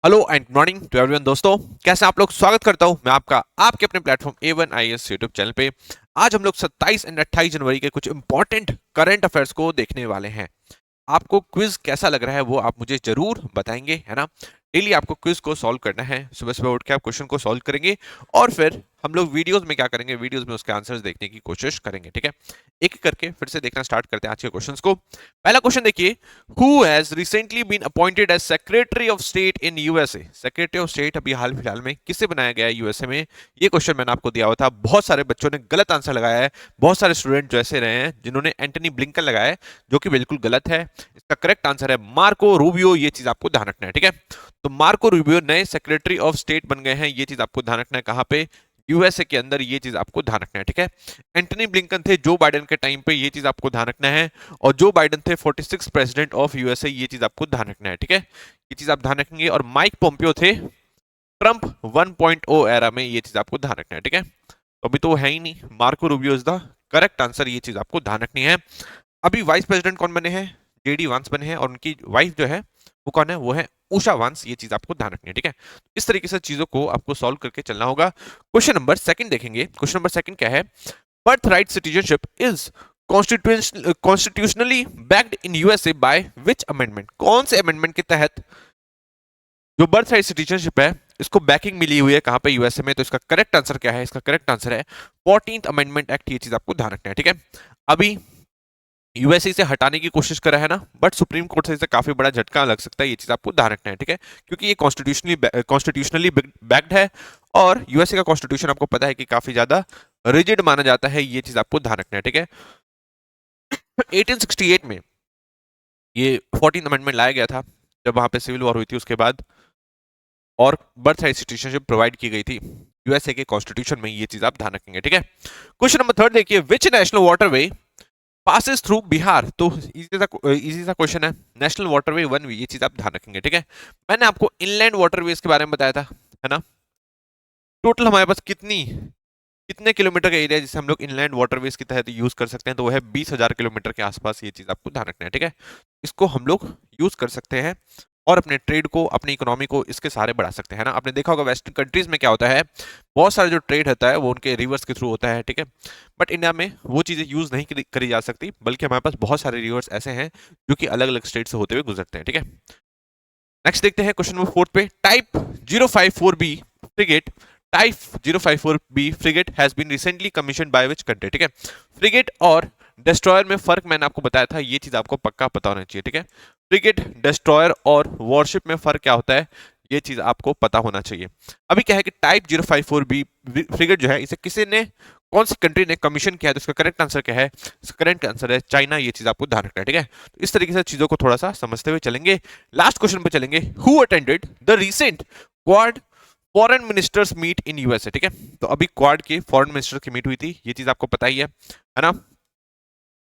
Hello and good morning to everyone. दोस्तों, कैसे आप लोग? स्वागत करता हूं मैं आपका आपके अपने platform A1 IAS YouTube channel पे। आज हम लोग 27 एंड 28 जनवरी के कुछ इंपॉर्टेंट करंट अफेयर्स को देखने वाले हैं। आपको क्विज कैसा लग रहा है वो आप मुझे जरूर बताएंगे, है ना। डेली आपको क्विज को सॉल्व करना है, सुबह सुबह उठ के आप क्वेश्चन को सॉल्व करेंगे और फिर हम लोग वीडियोस में क्या करेंगे, वीडियोस में उसके आंसर्स देखने की कोशिश करेंगे। ठीक है, एक एक करके फिर से देखना स्टार्ट करते हैं आज के क्वेश्चंस को। पहला क्वेश्चन देखिए, who has recently been appointed as secretary of state in USA. Secretary of state अभी हाल फिलहाल में किसे बनाया गया है यूएसए में? ये क्वेश्चन मैंने आपको दिया हुआ था, बहुत सारे बच्चों ने गलत आंसर लगाया है। बहुत सारे स्टूडेंट जो ऐसे रहे हैं जिन्होंने एंटनी ब्लिंकन लगाया है, जो कि बिल्कुल गलत है। इसका करेक्ट आंसर है मार्को रूबियो। ये चीज आपको ध्यान रखना है, ठीक है। तो मार्को रूबियो नए सेक्रेटरी ऑफ स्टेट बन गए हैं, ये चीज आपको ध्यान रखना है। कहां पे? यूएसए के अंदर। ये चीज आपको ध्यान रखना है, ठीक है। एंटनी ब्लिंकन थे जो बाइडेन के टाइम पे, ये चीज आपको ध्यान रखना है। और जो बाइडेन थे 46 प्रेसिडेंट ऑफ यूएसए, ये चीज आपको ध्यान रखना है, ठीक है। ये चीज आप ध्यान रखेंगे। और माइक पोम्पियो थे ट्रंप 1.0 एरा में, ये चीज आपको ध्यान रखना है, ठीक है। तो अभी तो वो है ही नहीं, Marco Rubio is the correct answer. ये चीज आपको ध्यान रखनी है। अभी वाइस प्रेसिडेंट कौन बने हैं? जेडी वांस बने हैं, और उनकी वाइफ जो है वो कौन है? वो है उषा वांस। ये चीज आपको ध्यान रखनी है, ठीक है। इस तरीके से चीजों को आपको सॉल्व करके चलना होगा। क्वेश्चन नंबर सेकंड देखेंगे। क्वेश्चन नंबर सेकंड क्या है? Birth right citizenship is constitutionally backed in USA by which amendment? कौन से अमेंडमेंट के तहत जो बर्थ राइट सिटीजनशिप है इसको बैकिंग मिली हुई है कहां पे? यूएसए में। तो इसका करेक्ट आंसर क्या है? इसका करेक्ट आंसर है 14th अमेंडमेंट एक्ट। ये चीज आपको ध्यान रखना है, ठीक है। अभी यूएसए से हटाने की कोशिश करा है ना, बट सुप्रीम कोर्ट से इसे काफी बड़ा झटका लग सकता है। ये चीज आपको ध्यान रखना है, ठीक है। क्योंकि ये कॉन्स्टिट्यूशनली बैक्ड है, और यूएसए का कॉन्स्टिट्यूशन आपको पता है कि काफी ज्यादा रिजिड माना जाता है। ये चीज आपको ध्यान रखना है, ठीक है। 1868 में ये 14th अमेंडमेंट लाया गया था, जब वहां पे सिविल वॉर हुई थी उसके बाद, और बर्थ राइट सिटीजनशिप प्रोवाइड की गई थी यूएसए के कॉन्स्टिट्यूशन में। ये चीज आप ध्यान रखेंगे, ठीक है। क्वेश्चन नंबर थर्ड देखिए, which national waterway passes through Bihar? तो इजी सा क्वेश्चन है। नेशनल वाटरवे वन, ये चीज आप ध्यान रखेंगे, ठीक है। मैंने आपको इनलैंड वाटरवेज के बारे में बताया था, है ना। टोटल हमारे पास कितने किलोमीटर का एरिया जिसे हम लोग इनलैंड वाटरवेज के तहत यूज कर सकते हैं? तो वो है 20,000 किलोमीटर के आसपास। ये चीज आपको ध्यान रखना है, ठीक है। इसको हम लोग यूज कर सकते हैं और अपने ट्रेड को, अपनी इकोनॉमी को इसके सहारे बढ़ा सकते हैं ना। आपने देखा होगा वेस्टर्न कंट्रीज में क्या होता है, बहुत सारा जो ट्रेड होता है वो उनके रिवर्स के थ्रू होता है, ठीक है। बट इंडिया में वो चीजें यूज नहीं करी जा सकती, बल्कि हमारे पास बहुत सारे रिवर्स ऐसे हैं जो कि अलग अलग स्टेट से होते हुए गुजरते हैं, ठीक है। नेक्स्ट देखते हैं क्वेश्चन नंबर फोर्थ पे। Type 054B frigate, type 054B frigate has been recently commission by which country? ठीक है। फ्रिगेट और डिस्ट्रॉयर में फर्क मैंने आपको बताया था, ये चीज आपको पक्का पता होना चाहिए, ठीक है। फ्रिगेट, डिस्ट्रॉयर और वॉरशिप में फर्क क्या होता है, ये चीज आपको पता होना चाहिए। अभी क्या है कि टाइप 054B फ्रिगेट जो है, इसे किसी ने, कौन सी कंट्री ने कमीशन किया है? तो इसका करेक्ट आंसर क्या है? इसका करेक्ट आंसर है चाइना। ये चीज आपको ध्यान रखना है, ठीक है। तो इस तरीके से चीजों को थोड़ा सा समझते हुए चलेंगे। लास्ट क्वेश्चन पे चलेंगे। Who attended the recent Quad foreign ministers meet in USA? ठीक है। तो अभी क्वाड की फॉरेन मिनिस्टर की मीट हुई थी, ये चीज आपको पता ही है ना।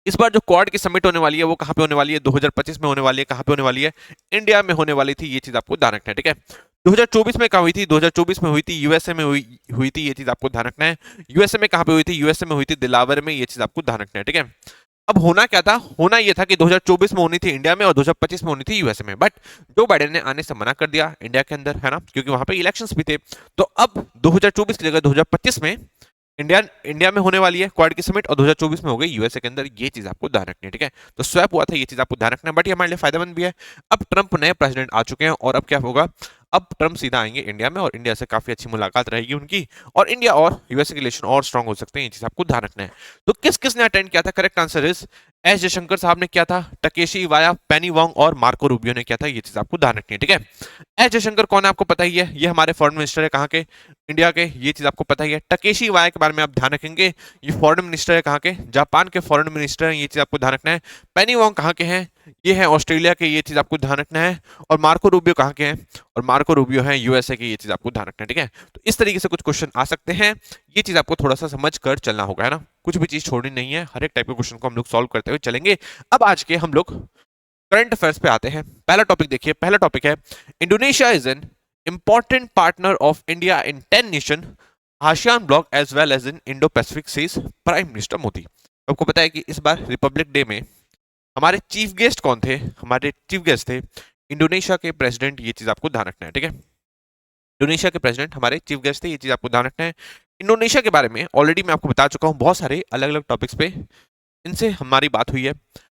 इस बार जो क्वाड की समिट होने वाली है वो कहां पे होने वाली है? 2025 में होने वाली है। कहां पे होने वाली है? इंडिया में होने वाली थी। ये चीज आपको ध्यान रखना है, ठीक है। 2024 में कहां हुई थी? 2024 में हुई थी यूएसए में, हुई थी। ये चीज आपको ध्यान रखना है। यूएसए में कहां पे हुई थी? यूएसए में हुई थी दिलावर में। ये चीज आपको ध्यान रखना है, ठीक है। अब होना क्या था? होना ये था कि 2024 में होनी थी इंडिया में और 2025 में होनी थी यूएसए में, बट जो बाइडेन ने आने से मना कर दिया इंडिया के अंदर, है ना, क्योंकि वहां पे इलेक्शंस भी थे। तो अब 2024 की जगह 2025 में इंडिया इंडिया में होने वाली है क्वाड की समिट, और 2024 में हो गई यूएसए के अंदर। ये चीज आपको ध्यान रखनी है, ठीक है। तो स्वैप हुआ था, ये चीज आपको ध्यान रखना है, बट ये हमारे लिए फायदेमंद भी है। अब ट्रंप नए प्रेसिडेंट आ चुके हैं, और अब क्या होगा? अब ट्रंप सीधा आएंगे इंडिया में, और इंडिया से काफी अच्छी मुलाकात रहेगी उनकी, और इंडिया और यूएसए के रिलेशन और स्ट्रांग हो सकते हैं। ये चीज आपको ध्यान रखना है। तो किस किसने अटेंड किया था? Correct answer is S Jaishankar साहब ने किया था, टकेशी वाया, पेनी वांग और मार्को रूबियो ने किया था। ये चीज आपको ध्यान रखनी है, ठीक है। एस जयशंकर कौन है आपको पता ही है, ये हमारे फॉरेन मिनिस्टर है। कहाँ के? इंडिया के। ये चीज आपको पता ही है। टकेशी वाया के बारे में आप ध्यान रखेंगे, ये फॉरेन मिनिस्टर है। कहाँ के? जापान के फॉरेन मिनिस्टर हैं। ये चीज आपको ध्यान रखना है। पेनी वांग कहाँ के हैं? ये है ऑस्ट्रेलिया के। ये चीज आपको ध्यान रखना है। और मार्को रूबियो कहाँ के हैं? और मार्को रूबियो है यूएसए के। ये चीज आपको ध्यान रखना है, ठीक है। तो इस तरीके से कुछ क्वेश्चन आ सकते हैं, ये चीज आपको थोड़ा सा समझ कर चलना होगा, है ना। कुछ भी चीज छोड़नी नहीं है, हर एक टाइप के क्वेश्चन को हम लोग सॉल्व करते हुए चलेंगे। अब आज के हम लोग करंट अफेयर्स पे आते हैं। पहला टॉपिक देखिए, पहला टॉपिक है Indonesia is an important partner of India in 10 nation ASEAN bloc as well as in Indo Pacific seas, prime minister Modi. आपको पता है कि इस बार रिपब्लिक डे में हमारे चीफ गेस्ट कौन थे? हमारे चीफ गेस्ट थे इंडोनेशिया के प्रेसिडेंट। ये चीज आपको ध्यान रखना है, ठीक है। इंडोनेशिया के प्रेसिडेंट हमारे चीफ गेस्ट थे, ये चीज आपको ध्यान रखना है। इंडोनेशिया के बारे में ऑलरेडी मैं आपको बता चुका हूँ, बहुत सारे अलग अलग टॉपिक्स पे इनसे हमारी बात हुई है।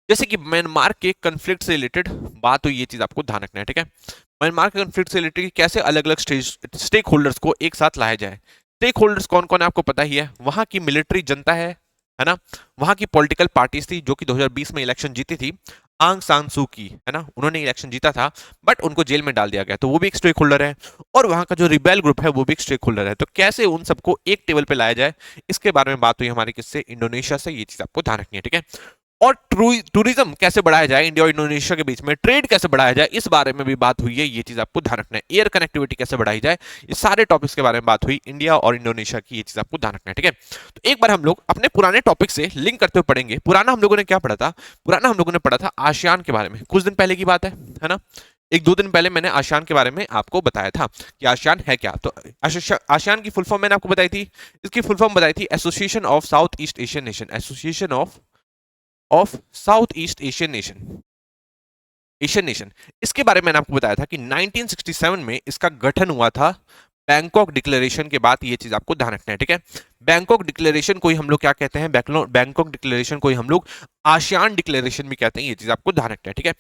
जैसे कि म्यांमार के कन्फ्लिक्ट से रिलेटेड बात हुई, ये चीज आपको ध्यान रखना है, ठीक है। म्यांमार के कन्फ्लिक्ट से रिलेटेड कैसे अलग अलग स्टेक होल्डर्स को एक साथ लाया जाए। स्टेक होल्डर्स कौन कौन है आपको पता ही है, वहां की मिलिट्री जनता है ना, वहां की पॉलिटिकल पार्टीज थी जो कि 2020 में इलेक्शन जीती थी, आंग सान सू की, है ना, उन्होंने इलेक्शन जीता था बट उनको जेल में डाल दिया गया, तो वो भी एक स्टेक होल्डर है। और वहां का जो रिबेल ग्रुप है वो भी एक स्टेक होल्डर है। तो कैसे उन सबको एक टेबल पे लाया जाए, इसके बारे में बात हुई हमारी किससे, इंडोनेशिया से, ये चीज आपको ध्यान रखनी है, ठीक है। और टूरिज्म कैसे बढ़ाया जाए, इंडिया और इंडोनेशिया के बीच में ट्रेड कैसे बढ़ाया जाए, इस बारे में भी बात हुई है, ये चीज आपको ध्यान रखना है। एयर कनेक्टिविटी कैसे बढ़ाई जाए, ये सारे टॉपिक्स के बारे में बात हुई इंडिया और इंडोनेशिया की, ये चीज आपको ध्यान रखना है, ठीक है। तो एक बार हम लोग अपने पुराने टॉपिक से लिंक करते हुए पढ़ेंगे। पुराना हम लोगों ने क्या पढ़ा था, पुराना हम लोगों ने पढ़ा था आसियान के बारे में, कुछ दिन पहले की बात है ना, एक दो दिन पहले मैंने आसियान के बारे में आपको बताया था कि आसियान है क्या। तो आसियान की फुल फॉर्म मैंने आपको बताई थी, इसकी फुल फॉर्म बताई थी association of south east Asian nation, association of south east Asian nation. इसके बारे में मैंने आपको बताया था कि 1967 में इसका गठन हुआ था बैंकॉक डिक्लेरेशन के बाद, ये चीज आपको ध्यान रखना है, ठीक है। बैंकॉक डिक्लेरेशन को ही हम लोग क्या कहते हैं, बैंकॉक डिक्लेरेशन को ही हम लोग आसियान डिक्लेरेशन भी कहते हैं, ये चीज आपको ध्यान रखना है, ठीक है।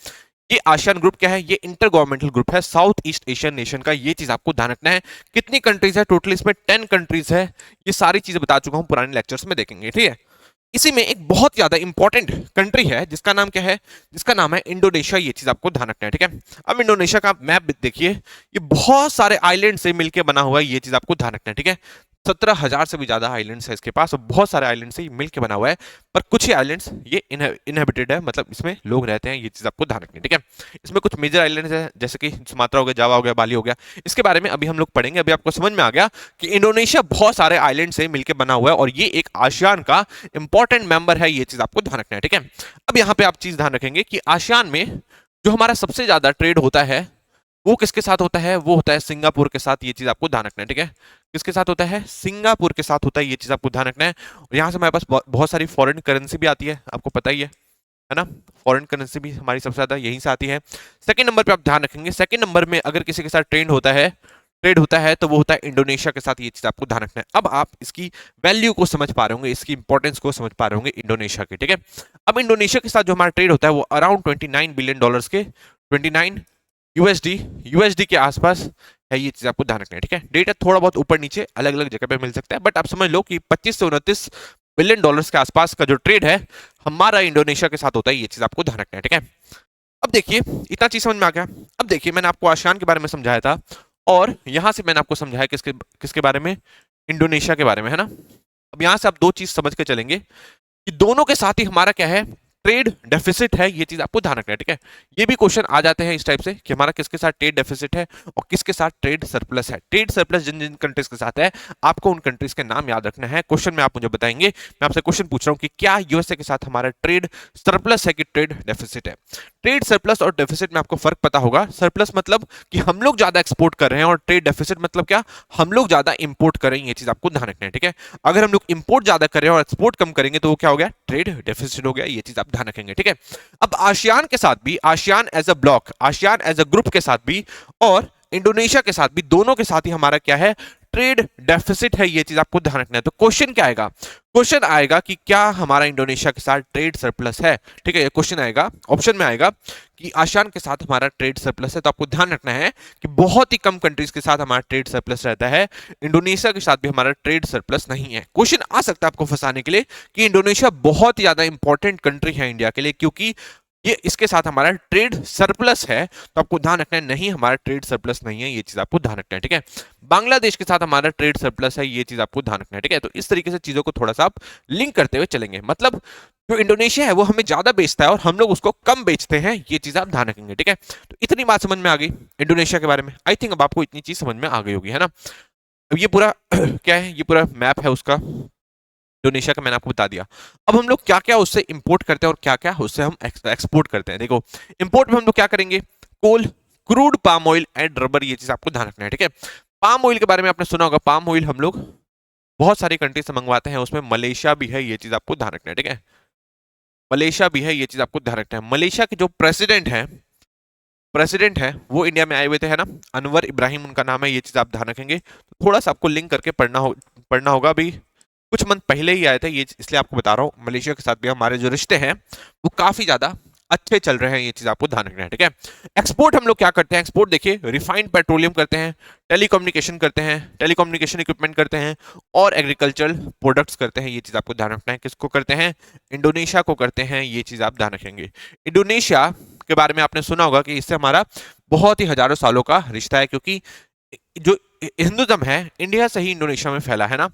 ये आसियान ग्रुप क्या है, ये इंटर गवर्नमेंटल ग्रुप है साउथ ईस्ट एशियन नेशन का, ये चीज आपको ध्यान रखना है। कितनी कंट्रीज है टोटल, इसमें 10 कंट्रीज है, ये सारी चीजें बता चुका हूं, पुराने लेक्चर्स में देखेंगे, ठीक है। इसी में एक बहुत ज्यादा इंपॉर्टेंट कंट्री है जिसका नाम क्या है, जिसका नाम है इंडोनेशिया, ये चीज आपको ध्यान रखना है, ठीक है। अब इंडोनेशिया का मैप देखिए, ये बहुत सारे आइलैंड से मिलकर बना हुआ है, ये चीज आपको ध्यान रखना है, ठीक है। 17,000 से भी ज्यादा आइलैंड्स है इसके पास, और बहुत सारे आइलैंड से मिलकर बना हुआ है, पर कुछ ही आइलैंड्स ये इनहेबिटेड है, मतलब इसमें लोग रहते हैं, ये चीज आपको ध्यान रखनी है, ठीक है। इसमें कुछ मेजर आइलैंड्स है जैसे कि सुमात्रा हो गया, जावा हो गया, बाली हो गया, इसके बारे में अभी हम लोग पढ़ेंगे। अभी आपको समझ में आ गया कि इंडोनेशिया बहुत सारे आइलैंड से मिलकर बना हुआ है और ये एक आसियान का इंपॉर्टेंट मेंबर है, ये चीज आपको ध्यान रखना है, ठीक है। अब यहाँ पे आप चीज ध्यान रखेंगे कि आसियान में जो हमारा सबसे ज्यादा ट्रेड होता है वो किसके साथ होता है, वो होता है सिंगापुर के साथ, ये चीज आपको ध्यान रखना है, ठीक है। किसके साथ होता है, सिंगापुर के साथ होता है, ये चीज आपको ध्यान रखना है। और यहाँ से हमारे पास बहुत सारी फॉरेन करेंसी भी आती है, आपको पता ही है ना, फॉरेन करेंसी भी हमारी सबसे ज्यादा यहीं से आती है। सेकंड नंबर पे आप ध्यान रखेंगे, सेकंड नंबर में अगर किसी के साथ ट्रेड होता है तो वो होता है इंडोनेशिया के साथ, ये चीज आपको ध्यान रखना है। अब आप इसकी वैल्यू को समझ पा रहे होंगे, इसकी इंपॉर्टेंस को समझ पा रहे होंगे इंडोनेशिया के, ठीक है। अब इंडोनेशिया के साथ जो हमारा ट्रेड होता है वो अराउंड 29 बिलियन डॉलर्स के, 29 यूएसडी के आसपास है, ये चीज आपको ध्यान रखना है, ठीक है। डेटा थोड़ा बहुत ऊपर नीचे अलग अलग जगह पे मिल सकता है, बट आप समझ लो कि 25 से 29 बिलियन डॉलर्स के आसपास का जो ट्रेड है हमारा इंडोनेशिया के साथ होता है, ये चीज आपको ध्यान रखना है, ठीक है। अब देखिए इतना चीज समझ में आ गया। अब देखिए मैंने आपको आसियान के बारे में समझाया था और यहां से मैंने आपको समझाया किसके किसके बारे में, इंडोनेशिया के बारे में, है ना। अब यहां से आप दो चीज समझ के चलेंगे कि दोनों के साथ ही हमारा क्या है, ट्रेड डेफिसिट है, ये चीज आपको ध्यान रखना है, ठीक है। ये भी क्वेश्चन आ जाते हैं इस टाइप से कि हमारा किसके साथ ट्रेड डेफिसिट है और किसके साथ ट्रेड सरप्लस है। ट्रेड सरप्लस जिन जिन कंट्रीज के साथ है आपको उन कंट्रीज के नाम याद रखना है। क्वेश्चन में आप मुझे बताएंगे, मैं आपसे क्वेश्चन पूछ रहा हूं कि क्या यूएसए के साथ हमारा ट्रेड सरप्लस है कि ट्रेड डेफिसिट है। ट्रेड सरप्लस और डेफिसिट में आपको फर्क पता होगा। सरप्लस मतलब कि हम लोग ज्यादा एक्सपोर्ट कर रहे हैं और ट्रेड डेफिसिट मतलब क्या, हम लोग ज्यादा इंपोर्ट कर रहे हैं, ये चीज आपको ध्यान रखना है, ठीक है। अगर हम लोग इंपोर्ट ज्यादा कर रहे हैं और एक्सपोर्ट कम करेंगे तो वो क्या हो गया, ट्रेड डेफिसिट हो गया, ये चीज आप ध्यान रखेंगे, ठीक है। अब आसियान के साथ भी, ASEAN as a bloc, ASEAN as a group के साथ भी और इंडोनेशिया के साथ भी, दोनों के साथ ही हमारा क्या है, ट्रेड डेफिसिट है, ये चीज आपको ध्यान रखना है। तो क्वेश्चन क्या आएगा, क्वेश्चन आएगा कि क्या हमारा इंडोनेशिया के साथ ट्रेड सरप्लस है, ठीक है। ये क्वेश्चन आएगा, ऑप्शन में आएगा कि आसियान के साथ हमारा ट्रेड सरप्लस है, तो आपको ध्यान रखना है कि बहुत ही कम कंट्रीज के साथ हमारा ट्रेड सरप्लस रहता है, इंडोनेशिया के साथ भी हमारा ट्रेड सरप्लस नहीं है। क्वेश्चन आ सकता है आपको फंसाने के लिए कि इंडोनेशिया बहुत ही ज्यादा इंपॉर्टेंट कंट्री है इंडिया के लिए क्योंकि ये इसके साथ हमारा ट्रेड सरप्लस है, तो आपको ध्यान रखना है नहीं हमारा ट्रेड सरप्लस नहीं है, ये चीज आपको ध्यान रखना है, ठीक है। बांग्लादेश के साथ हमारा ट्रेड सरप्लस है, ये चीज आपको ध्यान रखना है, ठीक है। तो इस तरीके से चीजों को थोड़ा सा आप लिंक करते हुए चलेंगे, मतलब जो इंडोनेशिया है वो हमें ज्यादा बेचता है और हम लोग उसको कम बेचते हैं, ये चीज आप ध्यान रखेंगे, ठीक है। तो इतनी बात समझ में आ गई इंडोनेशिया के बारे में। आई थिंक अब आपको इतनी चीज समझ में आ गई होगी, है ना। अब ये पूरा क्या है, ये पूरा मैप है उसका इंडोनेशिया का, मैंने आपको बता दिया। अब हम लोग क्या क्या उससे इंपोर्ट करते हैं और क्या क्या उससे हम एक्सपोर्ट करते हैं। देखो इंपोर्ट में हम लोग क्या करेंगे, coal, crude palm oil and rubber, ये चीज आपको ध्यान रखना है, ठीक है। पाम ऑयल के बारे में आपने सुना होगा, पाम ऑयल हम लोग बहुत सारी कंट्री से मंगवाते हैं, उसमें मलेशिया भी है, ये चीज आपको ध्यान रखना है, ठीक है। मलेशिया भी है, ये चीज आपको ध्यान रखना है। मलेशिया के जो प्रेसिडेंट है प्रेसिडेंट है वो इंडिया में आए हुए थे, है ना, अनवर इब्राहिम उनका नाम है, ये चीज आप ध्यान रखेंगे। थोड़ा सा आपको लिंक करके पढ़ना होगा। अभी कुछ मंथ पहले ही आए थे ये, इसलिए आपको बता रहा हूँ। मलेशिया के साथ भी हमारे जो रिश्ते हैं वो काफी ज्यादा अच्छे चल रहे हैं, ये चीज आपको ध्यान रखना है, ठीक है। एक्सपोर्ट हम लोग क्या करते हैं, एक्सपोर्ट देखिए रिफाइंड पेट्रोलियम करते हैं, टेलीकम्युनिकेशन करते हैं, टेलीकम्युनिकेशन इक्विपमेंट करते हैं, और एग्रीकल्चरल प्रोडक्ट्स करते हैं, ये चीज आपको ध्यान रखना है। किसको करते हैं, इंडोनेशिया को करते हैं, ये चीज आप ध्यान रखेंगे। इंडोनेशिया के बारे में आपने सुना होगा कि इससे हमारा बहुत ही हजारों सालों का रिश्ता है, क्योंकि जो हिंदुज्म है इंडिया से ही इंडोनेशिया में फैला, है ना।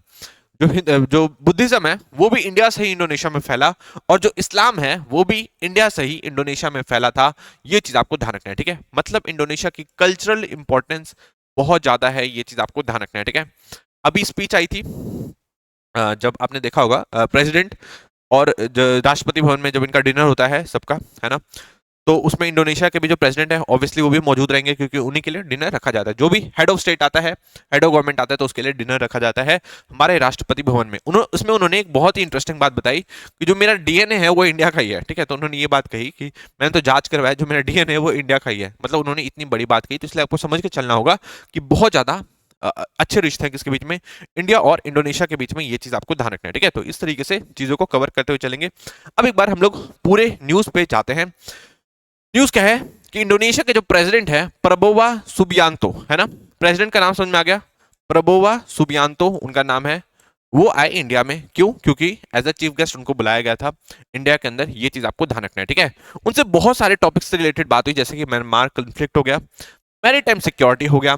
जो बुद्धिज्म है वो भी इंडिया से ही इंडोनेशिया में फैला, और जो इस्लाम है वो भी इंडिया से ही इंडोनेशिया में फैला था। ये चीज आपको ध्यान रखना है, ठीक है। मतलब इंडोनेशिया की कल्चरल इंपॉर्टेंस बहुत ज्यादा है, ये चीज आपको ध्यान रखना है, ठीक है। अभी स्पीच आई थी, जब आपने देखा होगा प्रेसिडेंट और राष्ट्रपति भवन में जब इनका डिनर होता है सबका, है ना, तो उसमें इंडोनेशिया के भी जो प्रेसिडेंट है ऑब्वियसली वो भी मौजूद रहेंगे, क्योंकि उन्हीं के लिए डिनर रखा जाता है। जो भी हेड ऑफ स्टेट आता है, हेड ऑफ गवर्नमेंट आता है, तो उसके लिए डिनर रखा जाता है हमारे राष्ट्रपति भवन में। उसमें उन्होंने एक बहुत ही इंटरेस्टिंग बात बताई कि जो मेरा डीएनए है वो इंडिया का ही है, ठीक है। तो उन्होंने ये बात कही कि मैंने तो जांच करवाया, जो मेरा डीएनए है वो इंडिया का ही है। मतलब उन्होंने इतनी बड़ी बात कही, तो इसलिए आपको समझ के चलना होगा कि बहुत ज्यादा अच्छे रिश्ते हैं किसके बीच में, इंडिया और इंडोनेशिया के बीच में। ये चीज आपको ध्यान रखना है, ठीक है। तो इस तरीके से चीजों को कवर करते हुए चलेंगे। अब एक बार हम लोग पूरे न्यूज पे जाते हैं। न्यूज क्या है कि इंडोनेशिया के जो प्रेसिडेंट है प्रबोवा सुबियांतो, है ना, प्रेसिडेंट का नाम समझ में आ गया, प्रबोवा सुबियांतो उनका नाम है। वो आए इंडिया में, क्यों, क्योंकि एज अ चीफ गेस्ट उनको बुलाया गया था इंडिया के अंदर। ये चीज आपको ध्यान रखना है, ठीक है। उनसे बहुत सारे टॉपिक्स से रिलेटेड बात हुई, जैसे कि म्यांमार कॉन्फ्लिक्ट हो गया, मैरीटाइम सिक्योरिटी हो गया,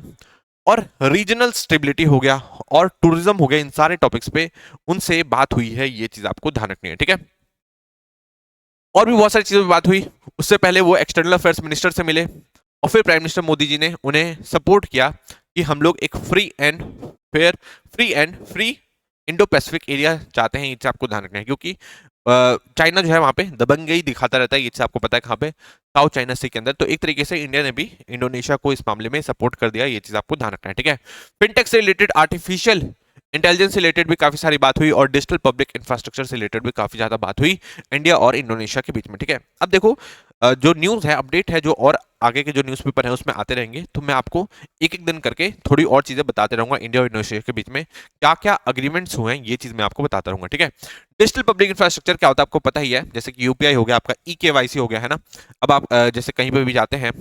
और रीजनल स्टेबिलिटी हो गया, और टूरिज्म हो गया। इन सारे टॉपिक्स पे उनसे बात हुई है, ये चीज आपको ध्यान रखनी है, ठीक है। और भी बहुत सारी चीजों पर बात हुई। उससे पहले वो एक्सटर्नल अफेयर्स मिनिस्टर से मिले, और फिर प्राइम मिनिस्टर मोदी जी ने उन्हें सपोर्ट किया कि हम लोग एक free and free Indo Pacific area चाहते हैं। ये चीज आपको ध्यान रखना है, क्योंकि चाइना जो है वहां पे दबंगई दिखाता रहता है, ये चीज आपको पता है कहाँ पे, साउथ चाइना सी के अंदर। तो एक तरीके से इंडिया ने भी इंडोनेशिया को इस मामले में सपोर्ट कर दिया, ये चीज आपको ध्यान रखना है, ठीक है। फिनटेक से रिलेटेड, आर्टिफिशियल इंटेलिजेंस से रिलेटेड भी काफी सारी बात हुई, और डिजिटल पब्लिक इंफ्रास्ट्रक्चर से रिलेटेड भी काफी ज्यादा बात हुई इंडिया और इंडोनेशिया के बीच में, ठीक है। अब देखो जो न्यूज है, अपडेट है, जो और आगे के जो न्यूज़पेपर है उसमें आते रहेंगे, तो मैं आपको एक एक दिन करके थोड़ी और चीजें बताते रहूंगा इंडिया और इंडोनेशिया के बीच में क्या क्या अग्रीमेंट्स हुए हैं, ये चीज मैं आपको बताता रहूंगा, ठीक है। डिजिटल पब्लिक इंफ्रास्ट्रक्चर क्या होता है आपको पता ही है, जैसे कि यूपीआई हो गया, आपका ई-केवाईसी हो गया, है ना। अब आप जैसे कहीं पर भी जाते हैं,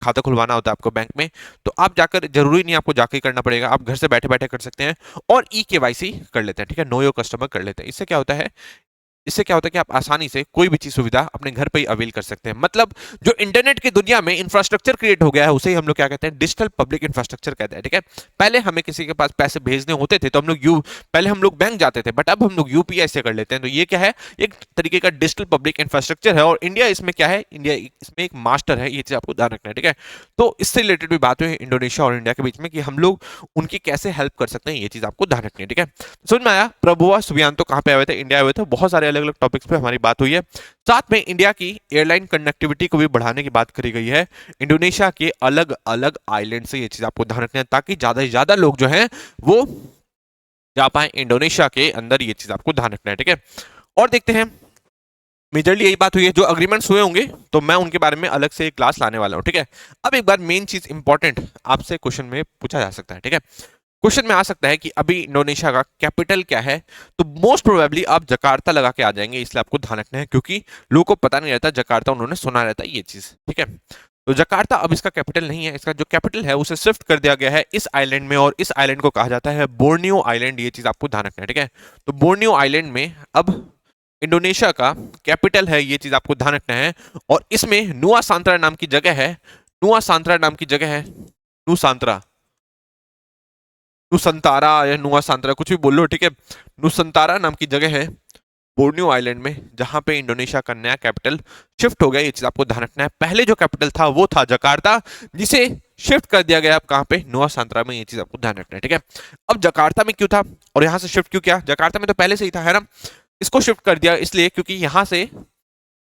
खाता खुलवाना होता है आपको बैंक में, तो आप जाकर, जरूरी नहीं आपको जाकर करना पड़ेगा, आप घर से बैठे बैठे कर सकते हैं और ई-केवाईसी कर लेते हैं, ठीक है, नो योर कस्टमर कर लेते हैं। इससे क्या होता है कि आप आसानी से कोई भी चीज सुविधा अपने घर पे ही अवेल कर सकते हैं। मतलब जो इंटरनेट की दुनिया में इंफ्रास्ट्रक्चर क्रिएट हो गया है, उसे ही हम लोग क्या कहते हैं, डिजिटल पब्लिक इंफ्रास्ट्रक्चर कहते हैं, ठीक है। पहले हमें किसी के पास पैसे भेजने होते थे तो पहले हम लोग बैंक जाते थे, बट अब हम लोग यूपीआई से कर लेते हैं। तो ये क्या है, एक तरीके का डिजिटल पब्लिक इंफ्रास्ट्रक्चर है, और इंडिया इसमें क्या है, इंडिया इसमें एक मास्टर है, ये चीज आपको ध्यान रखना है, ठीक है। तो इससे रिलेटेड भी बात हुई इंडोनेशिया और इंडिया के बीच में कि हम लोग उनकी कैसे हेल्प कर सकते हैं, ये चीज आपको ध्यान रखनी है, ठीक है। समझ में आया, प्रभुआ सुबियांतो कहाँ पे आए हुए थे, इंडिया आए हुए थे। बहुत सारे अलग अलग टॉपिक्स पे हमारी बात हुई है। साथ में इंडिया की एयरलाइन कनेक्टिविटी को भी बढ़ाने की बात करी गई है इंडोनेशिया के अलग अलग आइलैंड से। ये चीज आपको ध्यान रखना है, ताकि ज्यादा से ज्यादा लोग जो हैं वो जा पाए इंडोनेशिया के अंदर, ये चीज आपको ध्यान रखना है, ठीक है। और देखते हैं, मेजरली यही बात हुई है, जो अग्रीमेंट्स हुए होंगे तो मैं उनके बारे में अलग से एक क्लास लाने वाला हूं, ठीक है। अब एक बार मेन चीज इंपॉर्टेंट आपसे क्वेश्चन में पूछा जा सकता है, ठीक है। क्वेश्चन में आ सकता है कि अभी इंडोनेशिया का कैपिटल क्या है, तो मोस्ट प्रोबेबली आप जकार्ता लगा के आ जाएंगे, इसलिए आपको ध्यान रखना है, क्योंकि लोगों को पता नहीं रहता जकार्ता, उन्होंने सुना रहता है ये चीज, ठीक है। तो जकार्ता अब इसका कैपिटल नहीं है, इसका जो कैपिटल है उसे शिफ्ट कर दिया गया है इस आइलैंड में, और इस आइलैंड को कहा जाता है बोर्नियो आइलैंड। ये चीज आपको ध्यान रखना है, ठीक है। तो बोर्नियो आइलैंड में अब इंडोनेशिया का कैपिटल है, ये चीज आपको ध्यान रखना है। और इसमें नुआ सांत्रा नाम की जगह है, नुआ सांत्रा नाम की जगह है, नुसांत्रा, नुसंतारा या नुआ सांत्रा, कुछ भी बोल लो, ठीक है। नुसंतारा नाम की जगह है बोर्नियो आइलैंड में, जहां पे इंडोनेशिया का नया कैपिटल शिफ्ट हो गया। ये चीज आपको ध्यान रखना है। पहले जो कैपिटल था वो था जकार्ता, जिसे शिफ्ट कर दिया गया अब कहां पे, नुआ सांत्रा में। ये चीज आपको ध्यान रखना है, ठीक है। अब जकार्ता में क्यों था और यहां से शिफ्ट क्यों किया, जकार्ता में तो पहले से ही था, है ना। इसको शिफ्ट कर दिया इसलिए क्योंकि यहां से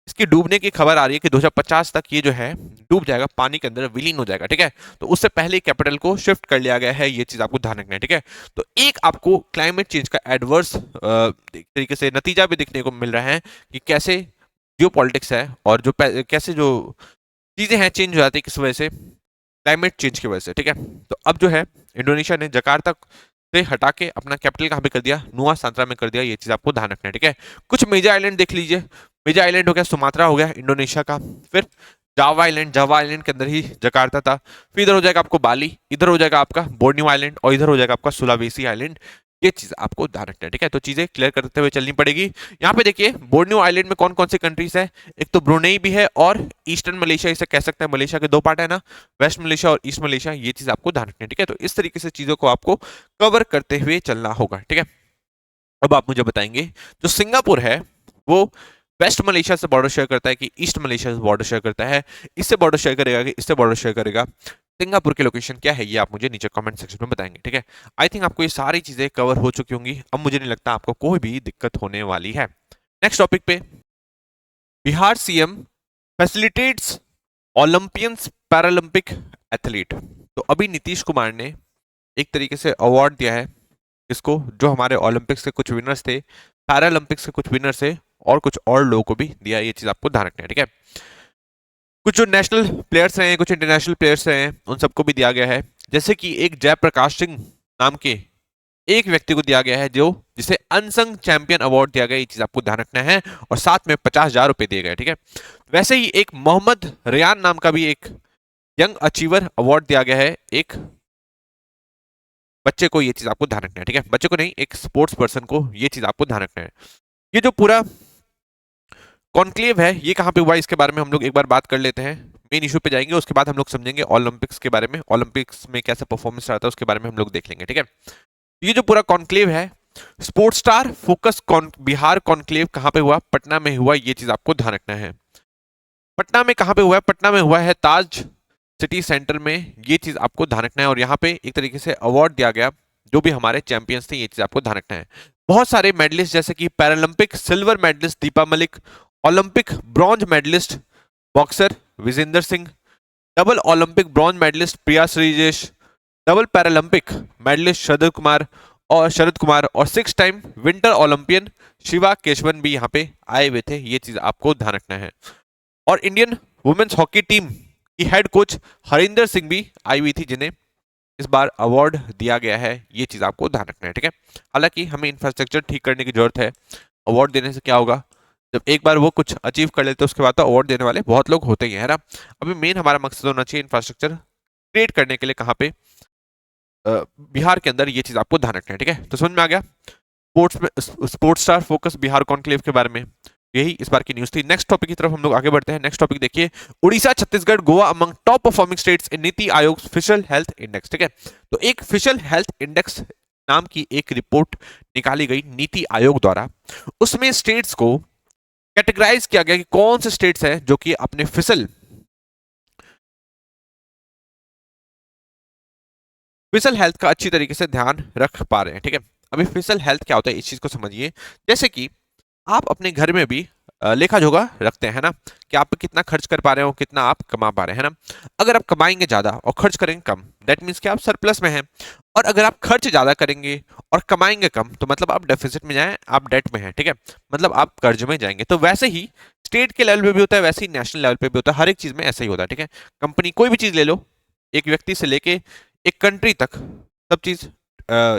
इसकी डूबने की खबर आ रही है कि 2050 तक ये जो है डूब जाएगा, पानी के अंदर विलीन हो जाएगा, ठीक है। तो उससे पहले कैपिटल को शिफ्ट कर लिया गया है, ये चीज आपको ध्यान रखना है, ठीक है। तो एक आपको क्लाइमेट चेंज का एडवर्स तरीके से नतीजा भी देखने को मिल रहा है कि कैसे जियोपॉलिटिक्स है, और जो कैसे जो चीजें हैं चेंज हो जाती है किस वजह से, क्लाइमेट चेंज की वजह से, ठीक है। तो अब जो है इंडोनेशिया ने जकार्ता से हटा के अपना कैपिटल कहाँ पे कर दिया, नुआ सांत्रा में कर दिया, ये चीज आपको ध्यान रखना है, ठीक है। कुछ मेजर आइलैंड देख लीजिए, मेजर आइलैंड हो गया सुमात्रा हो गया इंडोनेशिया का, फिर जावा आइलैंड, जावा आइलैंड के अंदर ही जकार्ता था, फिर इधर हो जाएगा आपको बाली, इधर हो जाएगा आपका बोर्नियो आइलैंड और इधर हो जाएगा आपका सुलावेसी आइलैंड। ये चीज आपको ध्यान रखना है, ठीक है। तो चीजें क्लियर करते हुए चलनी पड़ेगी। यहाँ पे देखिए बोर्नियो आइलैंड में कौन कौन सी कंट्रीज है, एक तो ब्रुनेई भी है और ईस्टर्न मलेशिया इसे कह सकते हैं, मलेशिया के दो पार्ट है ना, वेस्ट मलेशिया और ईस्ट मलेशिया, ये चीज आपको ध्यान रखनी है, ठीक है। तो इस तरीके से चीजों को आपको कवर करते हुए चलना होगा, ठीक है। अब आप मुझे बताएंगे जो सिंगापुर है वो वेस्ट मलेशिया से बॉर्डर शेयर करता है कि ईस्ट मलेशिया से बॉर्डर शेयर करता है, इससे बॉर्डर शेयर करेगा कि इससे बॉर्डर शेयर करेगा, सिंगापुर की लोकेशन क्या है ये आप मुझे नीचे कमेंट सेक्शन में बताएंगे, ठीक है। आई थिंक आपको ये सारी चीजें कवर हो चुकी होंगी, अब मुझे नहीं लगता आपको कोई भी दिक्कत होने वाली है। नेक्स्ट टॉपिक पे, Bihar CM facilitates Olympians Paralympic athlete. तो अभी नीतीश कुमार ने एक तरीके से अवार्ड दिया है इसको, जो हमारे ओलंपिक्स के कुछ विनर्स थे, पैरालंपिक्स के कुछ विनर्स थे और कुछ और लोगों को भी दिया, ये चीज आपको ध्यान रखना है, ठीक है। कुछ जो नेशनल प्लेयर्स हैं, कुछ इंटरनेशनल प्लेयर्स हैं, उन सबको भी दिया गया है, जैसे कि एक जयप्रकाश सिंह नाम के एक व्यक्ति को दिया गया है जो जिसे अनसंग चैंपियन अवार्ड दिया गया, ये चीज आपको ध्यान रखना है, और साथ में 50,000 रुपए दिए गए, ठीक है। वैसे ही एक मोहम्मद रेयान नाम का भी एक यंग अचीवर अवार्ड दिया गया है एक बच्चे को, ये चीज आपको ध्यान रखना है, ठीक है। बच्चे को नहीं, एक स्पोर्ट्स पर्सन को, ये चीज आपको ध्यान रखना है। ये जो पूरा कॉन्क्लेव है ये कहाँ पे हुआ, इसके बारे में हम लोग एक बार बात कर लेते हैं, मेन इशू पे जाएंगे, उसके बाद हम लोग समझेंगे ओलंपिक्स के बारे में, ओलंपिक्स में कैसा परफॉर्मेंस रहता है उसके बारे में हम लोग देख लेंगे, ठीक है। ये जो पूरा कॉन्क्लेव है, sports star focus Bihar conclave कहाँ पे हुआ, पटना में हुआ, ये चीज आपको ध्यान रखना है। पटना में कहाँ पे हुआ है, पटना में हुआ है ताज सिटी सेंटर में, ये चीज आपको ध्यान रखना है। और यहाँ पे एक तरीके से अवार्ड दिया गया जो भी हमारे चैंपियंस थे, ये चीज आपको ध्यान रखना है। बहुत सारे मेडलिस्ट जैसे कि Paralympic silver medallist Deepa Malik, Olympic bronze medallist boxer Vijender Singh, double Olympic bronze medallist Priya Sreejesh, double Paralympic medallist Sharad Kumar और 6 time winter Olympian Shiva Keshavan भी यहाँ पे आए हुए थे, ये चीज आपको ध्यान रखना है। और इंडियन वुमेन्स हॉकी टीम की हेड कोच हरिंदर सिंह भी आई हुई थी, जिन्हें इस बार अवार्ड दिया गया है, ये चीज आपको ध्यान रखना है, ठीक है। हालांकि हमें इंफ्रास्ट्रक्चर ठीक करने की जरूरत है, अवार्ड देने से क्या होगा, जब एक बार वो कुछ अचीव कर लेते हैं उसके बाद तो अवार्ड देने वाले बहुत लोग होते ही हैं, है ना। अभी मेन हमारा मकसद होना चाहिए इंफ्रास्ट्रक्चर क्रिएट करने के लिए कहाँ पे, बिहार के अंदर, ये चीज आपको ध्यान रखना है, ठीक है। तो समझ में आ गया स्पोर्ट्स में sports star focus Bihar conclave के बारे में, यही इस बार की न्यूज थी। नेक्स्ट टॉपिक की तरफ हम लोग आगे बढ़ते हैं। नेक्स्ट टॉपिक देखिए, Orissa Chhattisgarh Goa among top performing states in NITI Aayog फिशल health index, ठीक है। तो एक फिशल हेल्थ इंडेक्स नाम की एक रिपोर्ट निकाली गई नीति आयोग द्वारा, उसमें स्टेट्स को कैटेगराइज किया गया कि कौन से स्टेट्स हैं जो कि अपने फिशल हेल्थ का अच्छी तरीके से ध्यान रख पा रहे हैं, ठीक है। अभी फिशल हेल्थ क्या होता है इस चीज को समझिए, जैसे कि आप अपने घर में भी लेखा जोखा रखते हैं ना, कि आप कितना खर्च कर पा रहे हो, कितना आप कमा पा रहे हैं ना। अगर आप कमाएंगे ज्यादा और खर्च करेंगे कम, दैट मीन्स कि आप सरप्लस में हैं। और अगर आप खर्च ज्यादा करेंगे और कमाएंगे कम, तो मतलब आप डेफिसिट में जाएं, आप डेट में हैं, ठीक है, मतलब आप कर्ज में जाएंगे। तो वैसे ही स्टेट के लेवल पे भी होता है, वैसे ही नेशनल लेवल पे भी होता है, हर एक चीज में ऐसा ही होता है, ठीक है। कंपनी कोई भी चीज ले लो, एक व्यक्ति से लेके एक कंट्री तक, सब चीज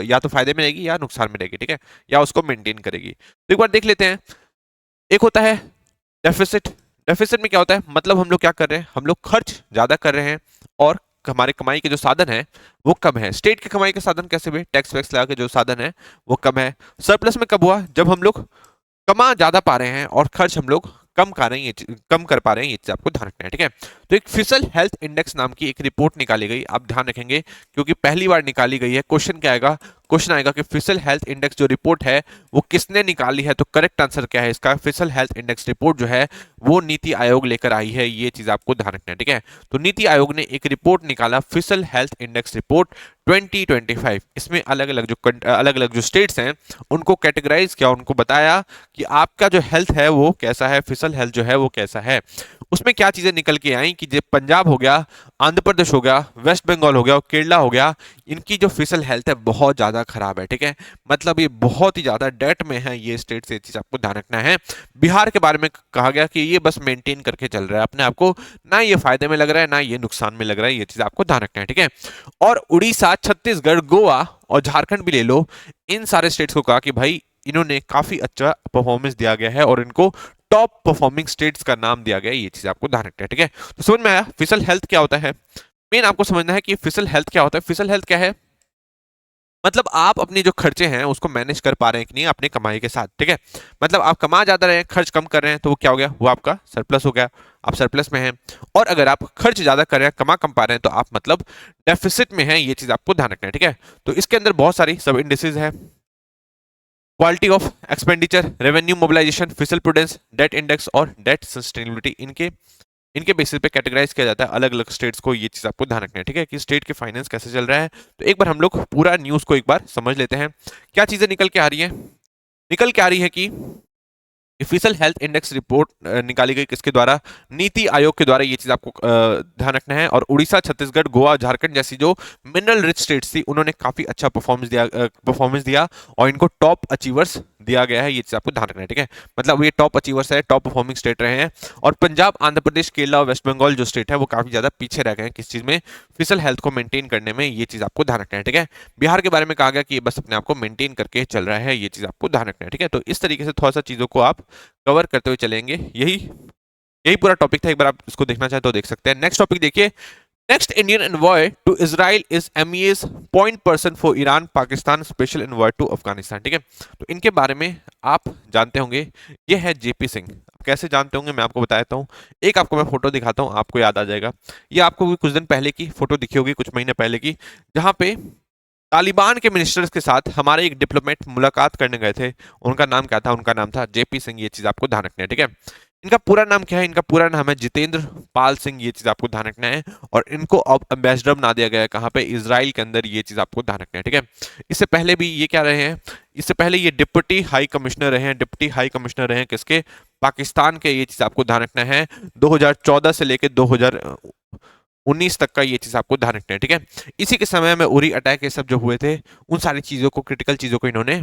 या तो फायदे में रहेगी या नुकसान में रहेगी, ठीक है, या उसको मेंटेन करेगी। तो एक बार देख लेते हैं, एक होता है डेफिसिट। डेफिसिट में क्या होता है, मतलब हम लोग क्या कर रहे हैं, हम लोग खर्च ज्यादा कर रहे हैं और हमारे कमाई के जो साधन है वो कम है। स्टेट के कमाई के साधन कैसे हुए, टैक्स वैक्स लगा के जो साधन है वो कम है। सरप्लस में कब हुआ, जब हम लोग कमा ज्यादा पा रहे हैं और खर्च हम लोग कम कर पा रहे हैं, ये चीज आपको ध्यान रखना है, ठीक है। तो एक फिशल हेल्थ इंडेक्स नाम की एक रिपोर्ट निकाली गई, आप ध्यान रखेंगे क्योंकि पहली बार निकाली गई है। क्वेश्चन क्या आएगा, क्वेश्चन आएगा कि फिशल हेल्थ इंडेक्स जो रिपोर्ट है वो किसने निकाली है, तो करेक्ट आंसर क्या है इसका, फिशल हेल्थ इंडेक्स रिपोर्ट जो है वो नीति आयोग लेकर आई है, ये चीज आपको ध्यान रखना है, ठीक है। तो नीति आयोग ने एक रिपोर्ट निकाला, फिशल हेल्थ इंडेक्स रिपोर्ट 2025। इसमें अलग अलग जो स्टेट्स हैं उनको कैटेगराइज किया, उनको बताया कि आपका जो हेल्थ है वो कैसा है, फिशल हेल्थ जो है वो कैसा है। उसमें क्या चीजें निकल के आई कि जब पंजाब हो गया, आंध्र प्रदेश हो गया, वेस्ट बंगाल हो गया और केरला हो गया, इनकी जो फिशल हेल्थ है बहुत ज्यादा ज्यादा खराब है, ठीक है। मतलब ये बहुत ही ज्यादा डेट में है ये स्टेट, ये चीज आपको ध्यान रखना है। बिहार के बारे में कहा गया कि ये बस मेंटेन करके चल रहा है अपने आप को, ना ये फायदे में लग रहा है ना ये नुकसान में लग रहा है, ये चीज आपको ध्यान रखना है, ठीक है। और उड़ीसा, छत्तीसगढ़, गोवा और झारखंड भी ले लो, इन सारे स्टेट्स को कहा कि भाई इन्होंने काफी अच्छा परफॉर्मेंस दिया गया है और इनको टॉप परफॉर्मिंग स्टेट्स का नाम दिया गया है, ये चीज आपको ध्यान रखना है, ठीक है। तो समझ में आया फिसल हेल्थ क्या होता है? मेन आपको समझना है कि फिसल हेल्थ क्या होता है। फिसल हेल्थ क्या है? मतलब आप अपने जो खर्चे हैं उसको मैनेज कर पा रहे हैं कि नहीं अपनी कमाई के साथ, ठीक है। मतलब आप कमा ज्यादा रहे हैं, खर्च कम कर रहे हैं, तो वो क्या हो गया, वो आपका सरप्लस हो गया, आप सरप्लस में हैं। और अगर आप खर्च ज्यादा कर रहे हैं, कमा कम पा रहे हैं, तो आप मतलब डेफिसिट में हैं, ये चीज आपको ध्यान रखना है, ठीक है। तो इसके अंदर बहुत सारी सब इंडिसेस है, quality of expenditure, revenue mobilisation, fiscal prudence, debt index और डेट सस्टेनेबिलिटी, इनके इनके बेसिस पे कैटेगराइज किया जाता है अलग अलग स्टेट्स को, ये चीज आपको ध्यान रखना है, ठीक है, कि स्टेट के फाइनेंस कैसे चल रहा है। तो एक बार हम लोग पूरा न्यूज को एक बार समझ लेते हैं, क्या चीजें निकल के आ रही है। निकल के आ रही है कि ऑफिशियल हेल्थ इंडेक्स रिपोर्ट निकाली गई किसके द्वारा, नीति आयोग के द्वारा, ये चीज आपको ध्यान रखना है। और उड़ीसा, छत्तीसगढ़, गोवा, झारखंड जैसी जो मिनरल रिच स्टेट्स थी उन्होंने काफी अच्छा परफॉर्मेंस दिया और इनको टॉप अचीवर्स दिया गया है, ये चीज आपको ध्यान रखना है, ठीक है। मतलब ये टॉप अचीवर्स है, टॉप परफॉर्मिंग स्टेट रहे हैं। और पंजाब, आंध्र प्रदेश, केरला और वेस्ट बंगाल जो स्टेट है वो काफी ज्यादा पीछे रह गए हैं किस चीज में, फिसल हेल्थ को मेंटेन करने में, ये चीज आपको ध्यान रखना है, ठीक है। बिहार के बारे में कहा गया कि ये बस अपने आप को मेंटेन करके चल रहा है, ये चीज आपको ध्यान रखना है, ठीक है। तो इस तरीके से थोड़ा सा चीजों को आप कवर करते हुए चलेंगे, यही यही पूरा टॉपिक था। एक बार आप इसको देखना चाहे तो देख सकते हैं। नेक्स्ट टॉपिक देखिए, next Indian envoy to Israel is MEA's point person for Iran Pakistan special envoy to Afghanistan, ठीक है। तो इनके बारे में आप जानते होंगे, ये है JP सिंह। कैसे जानते होंगे मैं आपको बताता हूँ, एक आपको मैं फोटो दिखाता हूँ, आपको याद आ जाएगा। ये आपको कुछ दिन पहले की फोटो दिखी होगी, कुछ महीने पहले की, जहां पे तालिबान के मिनिस्टर्स के साथ हमारे एक डिप्लोमेट मुलाकात करने गए थे। उनका नाम क्या था? उनका नाम था JP सिंह, ये चीज आपको ध्यान रखना है, ठीक है। इनका पूरा नाम क्या है? इनका पूरा नाम है जितेंद्र पाल सिंह, ये चीज आपको ध्यान रखना है। और इनको अब एम्बेसडर बना दिया गया है, कहाँ पे? इजराइल के अंदर, ये चीज आपको ध्यान रखना है, ठीक है। इससे पहले भी ये क्या रहे हैं? इससे पहले ये डिप्टी हाई कमिश्नर रहे हैं, डिप्टी हाई कमिश्नर रहे हैं किसके? पाकिस्तान के, ये चीज आपको ध्यान रखना है। 2014 से लेकर 2019 तक का ये चीज आपको ध्यान रखना है, ठीक है। इसी के समय में उरी अटैक ये सब जो हुए थे, उन सारी चीजों को, क्रिटिकल चीजों को इन्होंने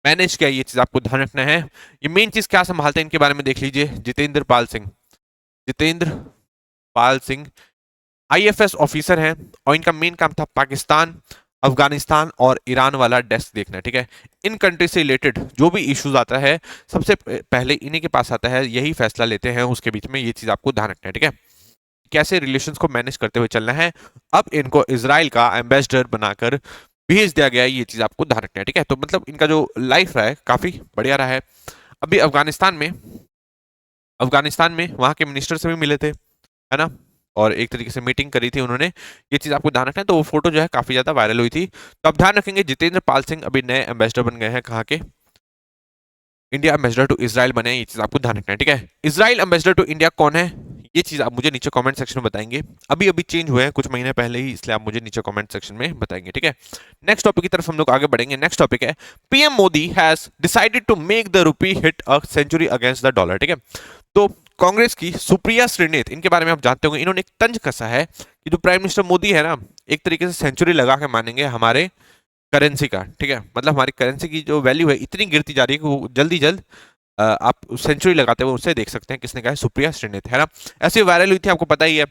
मैनेज किया, ये चीज आपको ध्यान रखना है। ये मेन चीज क्या संभालते हैं इनके बारे में देख लीजिए, जितेंद्र पाल सिंह। जितेंद्र पाल सिंह IFS ऑफिसर हैं और इनका मेन काम था पाकिस्तान, अफगानिस्तान और ईरान वाला डेस्क देखना, ठीक है। इन कंट्री से रिलेटेड जो भी इश्यूज आता है सबसे पहले इन्हीं के पास आता है, यही फैसला लेते हैं उसके बीच में, ये चीज आपको ध्यान रखना है, ठीक है। कैसे रिलेशंस को मैनेज करते हुए चलना है। अब इनको इजराइल का एम्बेसडर बनाकर भेज दिया गया है, ये चीज आपको ध्यान रखना है, ठीक है। तो मतलब इनका जो लाइफ रहा है काफी बढ़िया रहा है। अभी अफगानिस्तान में वहां के मिनिस्टर से भी मिले थे, है ना, और एक तरीके से मीटिंग करी थी उन्होंने, ये चीज आपको ध्यान रखना है। तो वो फोटो जो है काफी ज्यादा वायरल हुई थी। तो आप ध्यान रखेंगे जितेंद्र पाल सिंह अभी नए एम्बेसडर बन गए हैं, कहाँ के? इंडिया एम्बेसडर टू इजराइल बने, ये चीज आपको ध्यान रखना है, ठीक है। इजराइल एम्बेसडर टू इंडिया कौन है? ये चीज आप मुझे नीचे कमेंट सेक्शन में बताएंगे। अभी अभी चेंज हुए हैं कुछ महीने पहले ही, इसलिए आप मुझे नीचे कमेंट सेक्शन में बताएंगे, ठीक है। नेक्स्ट टॉपिक की तरफ हम लोग आगे बढ़ेंगे। नेक्स्ट टॉपिक है PM Modi has decided to make the rupee hit a century against the dollar, ठीक है। तो कांग्रेस की सुप्रिया श्रीनेत, इनके बारे में आप जानते होंगे, इन्होंने एक तंज कसा है कि जो प्राइम मिनिस्टर मोदी है ना, एक तरीके से सेंचुरी लगा के मानेंगे हमारे करेंसी का, ठीक है। मतलब हमारी करेंसी की जो वैल्यू है इतनी गिरती जा रही है कि वो जल्दी जल्द आप सेंचुरी लगाते हुए उससे देख सकते हैं। किसने कहा है? सुप्रिया श्रीनेत, है ना। ऐसी वायरल हुई थी, आपको पता ही है।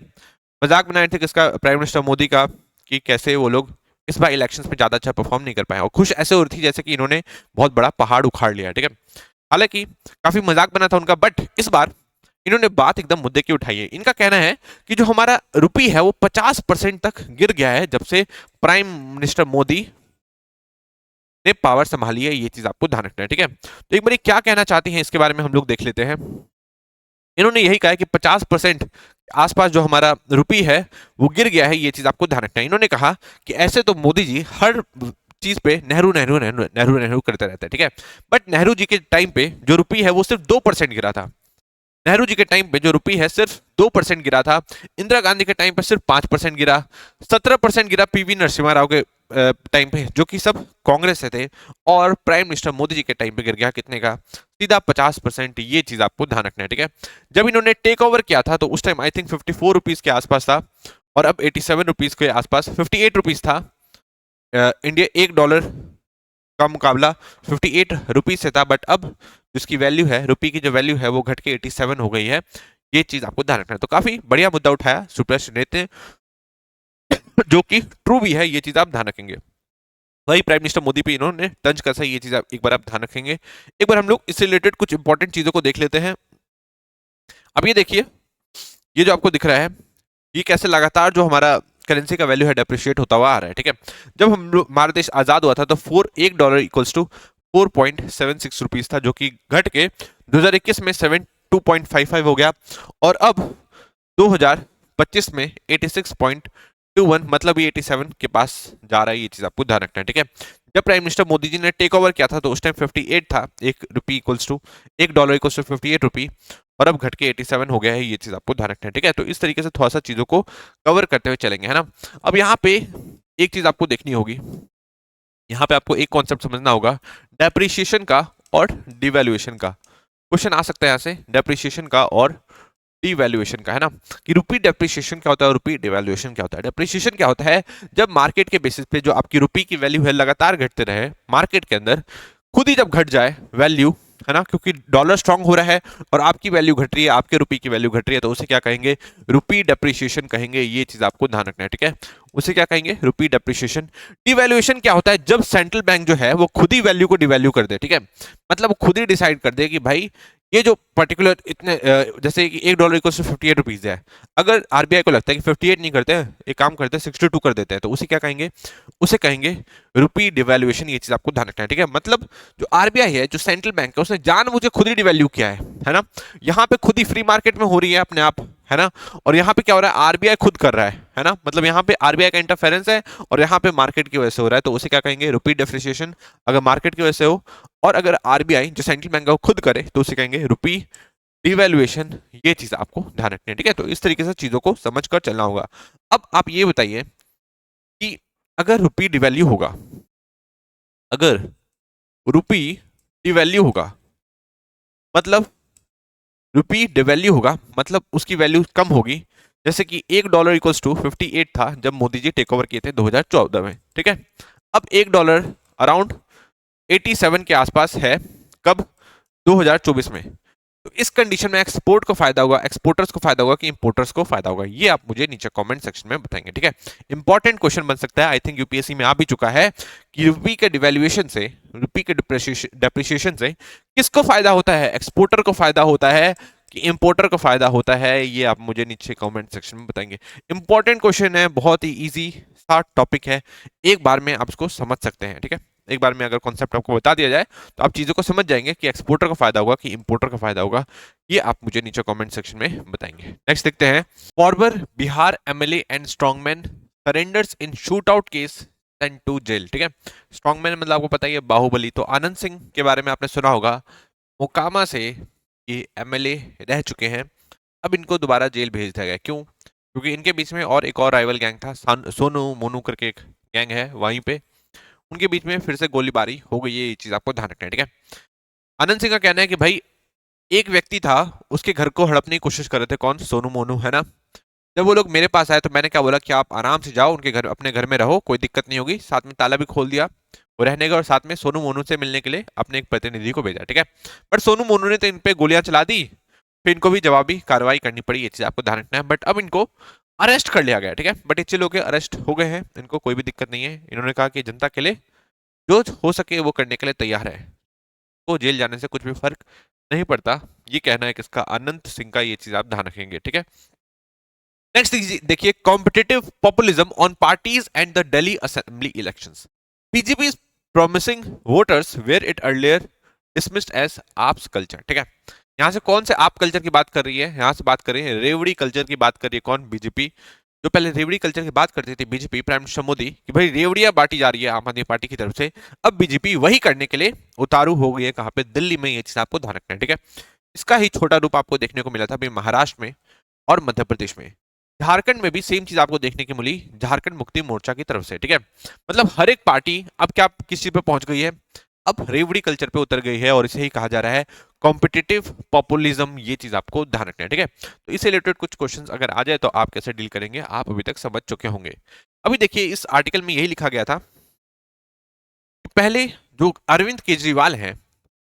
मजाक बनाए थे किसका? प्राइम मिनिस्टर मोदी का, कि कैसे वो लोग इस बार इलेक्शंस में ज्यादा अच्छा परफॉर्म नहीं कर पाए, और खुश ऐसे हो रही थी जैसे कि इन्होंने बहुत बड़ा पहाड़ उखाड़ लिया, ठीक है। हालांकि काफी मजाक बना था उनका, बट इस बार इन्होंने बात एकदम मुद्दे की उठाई है। इनका कहना है कि जो हमारा रुपी है वो 50% तक गिर गया है जब से प्राइम मिनिस्टर मोदी ने पावर संभाली है, ये चीज आपको ध्यान रखना है, ठीक है। तो एक बार क्या कहना चाहती हैं इसके बारे में हम लोग देख लेते हैं। इन्होंने यही कहा है कि 50% आसपास जो हमारा रुपी है वो गिर गया है, ये चीज आपको ध्यान रखना है। इन्होंने कहा कि ऐसे तो मोदी जी हर चीज पे नेहरू नेहरू नेहरू नेहरू नेहरू करते रहते हैं, ठीक है। बट नेहरू जी के टाइम पे जो रुपी है वो सिर्फ 2% गिरा था। नेहरू जी के टाइम पे जो रुपी है सिर्फ 2% गिरा था। इंदिरा गांधी के टाइम पे सिर्फ 5% गिरा। 17% गिरा PV नरसिम्हा राव के टाइम पे, जो कि सब कांग्रेस से थे। और प्राइम मिनिस्टर मोदी जी के टाइम पे गिर गया कितने का? सीधा 50%। ये चीज आपको ध्यान रखना है, ठीक है। जब इन्होंने टेक ओवर किया था तो उस टाइम आई थिंक 54 रुपीज के आसपास था, और अब 87 रुपीज के आसपास, 58 रुपीज था इंडिया $1 का मुकाबला 58 रुपीज से था, बट अब जिसकी वैल्यू है, रुपये की जो वैल्यू है वो घट के 87 हो गई है। ये चीज आपको ध्यान रखना है। तो काफी बढ़िया मुद्दा उठाया सुप्रेश नेते, जो कि ट्रू भी है, ये चीज आप ध्यान रखेंगे। वही प्राइम मिनिस्टर मोदी पे इन्होंने तंज कसा, ये चीज एक बार आप ध्यान रखेंगे। एक बार हम लोग इससे रिलेटेड कुछ इंपॉर्टेंट चीजों को देख लेते हैं। अब ये देखिए, ये जो आपको दिख रहा है, ये कैसे लगातार जो हमारा करेंसी का वैल्यू है डेप्रिशिएट होता हुआ आ रहा है, ठीक है। जब हमारा देश आजाद हुआ था तो एक डॉलर इक्वल्स टू 4.76 रुपीज था, जो कि घट के 2021 में 72.55 हो गया, और अब 2025 में 86.21, मतलब ये 87 के पास जा रहा है। ये चीज आपको ध्यान रखना है, ठीक है। जब प्राइम मिनिस्टर मोदी जी ने टेक ओवर किया था तो उस टाइम 58 था, एक डॉलर इक्वल्स टू 58 रुपी, और अब घट के 87 हो गया है। ये चीज आपको ध्यान रखना है, ठीक है। तो इस तरीके से थोड़ा सा चीजों को कवर करते हुए चलेंगे, है ना। अब यहाँ पे एक चीज आपको देखनी होगी, यहाँ पे आपको एक कॉन्सेप्ट समझना होगा, डेप्रिसिएशन का और डिवैल्यूएशन का। क्वेश्चन आ सकता है यहाँ से, डेप्रिसिएशन का और डिवैल्यूएशन का, है ना, कि रुपी डेप्रिसिएशन क्या होता है और रुपी डिवैल्यूएशन क्या होता है। डेप्रिसिएशन क्या होता है, जब मार्केट के बेसिस पे जो आपकी रुपी की वैल्यू है लगातार घटते रहे मार्केट के अंदर, खुद ही जब घट जाए वैल्यू, है ना, क्योंकि डॉलर स्ट्रांग हो रहा है और आपकी वैल्यू घट रही है, आपके रुपये की वैल्यू घट रही है, तो उसे क्या कहेंगे, रुपी डेप्रिसिएशन कहेंगे। ये चीज आपको ध्यान रखना है, ठीक है। उसे क्या कहेंगे, रुपी डेप्रिसिएशन। डिवैल्यूएशन क्या होता है, जब सेंट्रल बैंक जो है वो खुद ही वैल्यू को डिवैल्यू कर दे, ठीक है, मतलब खुद ही डिसाइड कर दे कि भाई ये जो पर्टिकुलर इतने जैसे कि एक डॉलर इक्वल टू 58 रुपीज है, अगर आरबीआई को लगता है कि 58 नहीं करते, एक काम करते हैं 62 कर देते हैं, तो उसे क्या कहेंगे, उसे कहेंगे रुपी डिवैल्यूएशन। ये चीज आपको ध्यान रखना है, ठीक है। मतलब जो आरबीआई है, जो सेंट्रल बैंक है, उसने जानबूझ खुद ही डिवैल्यू किया है ना। यहाँ पे खुद ही फ्री मार्केट में हो रही है अपने आप, है ना, और यहाँ पे क्या हो रहा है, आरबीआई खुद कर रहा है ना, मतलब यहाँ पे आरबीआई का इंटरफेरेंस है और यहाँ पे मार्केट की वजह से हो रहा है, तो उसे क्या कहेंगे, रुपी डेप्रिसिएशन। अगर मार्केट की वजह से हो और अगर आरबीआई जो सेंट्रल बैंक है वो खुद करे तो उसे कहेंगे रुपी डिवैल्यूएशन। ये चीज आपको ध्यान रखनी है, ठीक है। तो इस तरीके से चीजों को समझकर चलना होगा। अब आप ये बताइए कि अगर रुपी डिवैल्यू होगा, अगर रुपी डिवैल्यू होगा मतलब, रुपी डिवैल्यू होगा मतलब उसकी वैल्यू कम होगी। जैसे कि एक डॉलर इक्वल्स टू 58 था जब मोदी जी टेक ओवर किए थे 2014 में, ठीक है। अब एक डॉलर अराउंड 87 के आसपास है, कब, 2024 में। तो इस कंडीशन में एक्सपोर्ट को फायदा होगा, एक्सपोर्टर्स को फायदा होगा कि इंपोर्टर्स को फायदा होगा, ये आप मुझे नीचे कमेंट सेक्शन में बताएंगे, ठीक है। इंपॉर्टेंट क्वेश्चन बन सकता है, आई थिंक यूपीएससी में आ भी चुका है, कि रुपी के डिवैल्यूएशन से, रुपी के डेप्रिसिएशन से किसको फायदा होता है, एक्सपोर्टर को फायदा होता है कि इंपोर्टर को फायदा होता है, ये आप मुझे नीचे कमेंट सेक्शन में बताएंगे। इंपॉर्टेंट क्वेश्चन है, बहुत ही इजी सा टॉपिक है, एक बार में आप इसको समझ सकते हैं, ठीक है। एक बार में अगर कॉन्सेप्ट आपको बता दिया जाए तो आप चीजों को समझ जाएंगे कि एक्सपोर्टर का फायदा होगा कि इंपोर्टर का फायदा होगा, ये आप मुझे नीचे कमेंट सेक्शन में बताएंगे। नेक्स्ट देखते हैं, former Bihar MLA and strongman surrenders in shootout case sent to jail, ठीक है। स्ट्रॉन्गमैन मतलब आपको पता ही है बाहुबली, तो आनंद सिंह के बारे में आपने सुना होगा, मोकामा से ये एमएलए रह चुके हैं, अब इनको दोबारा जेल भेज दिया गया। क्यों, क्योंकि इनके बीच में और एक और राइवल गैंग था, सोनू मोनू करके एक गैंग है वहीं पे, उनके बीच में फिर से गोलीबारी हो गई है। ये चीज आपको ध्यान रखना है, ठीक है। आनंद सिंह का कहना है कि भाई एक व्यक्ति था, उसके घर को हड़पने की कोशिश कर रहे थे, कौन, सोनू मोनू, है ना। जब वो लोग मेरे पास आए तो मैंने क्या बोला कि आप आराम से जाओ उनके घर, अपने घर में रहो, कोई दिक्कत नहीं होगी, साथ में ताला भी खोल दिया वो रहने का, और साथ में सोनू मोनू से मिलने के लिए अपने एक प्रतिनिधि को भेजा, ठीक है। बट सोनू मोनू ने तो इन पे गोलियां चला दी, फिर इनको भी जवाबी कार्रवाई करनी पड़ी, ये चीज आपको ध्यान रखना है। बट अब इनको अरेस्ट कर लिया गया, ठीक है। बट इच्छे लोग अरेस्ट हो गए हैं, इनको कोई भी दिक्कत नहीं है। इन्होंने कहा कि जनता के लिए जो हो सके वो करने के लिए तैयार है, तो जेल जाने से कुछ भी फर्क नहीं पड़ता, ये कहना है किसका, अनंत सिंह का। ये चीज आप ध्यान रखेंगे, ठीक है। नेक्स्ट देखिए, competitive populism on parties and the Delhi assembly elections, BJP is promising voters where it earlier dismissed as AAP's culture, ठीक है। यहां से कौन से आप कल्चर की बात कर रही है, यहां से बात कर रही है रेवड़ी कल्चर की बात कर रही है, कौन, बीजेपी। जो पहले रेवड़ी कल्चर की बात करती थी बीजेपी, प्राइम मिनिस्टर मोदी, कि भाई रेवड़ियां बांटी जा रही है आम आदमी पार्टी की तरफ से, अब बीजेपी वही करने के लिए उतारू हो गई है, कहां पे, दिल्ली में। ये चीज आपको ध्यान रखना है, ठीक है। इसका ही छोटा रूप आपको देखने को मिला था अभी महाराष्ट्र में और मध्य प्रदेश में। झारखंड में भी सेम चीज आपको देखने की मिली, झारखंड मुक्ति मोर्चा की तरफ से, ठीक है। मतलब हर एक पार्टी अब क्या किस चीज पे पहुंच गई है, अब रेवड़ी कल्चर पे उतर गई है, और इसे ही कहा जा रहा है कॉम्पिटिटिव पॉपुलिज्म। ये चीज आपको ध्यान रखना है, ठीक है। तो इससे रिलेटेड कुछ क्वेश्चंस अगर आ जाए तो आप कैसे डील करेंगे, आप अभी तक समझ चुके होंगे। अभी देखिए, इस आर्टिकल में यही लिखा गया था पहले जो अरविंद केजरीवाल हैं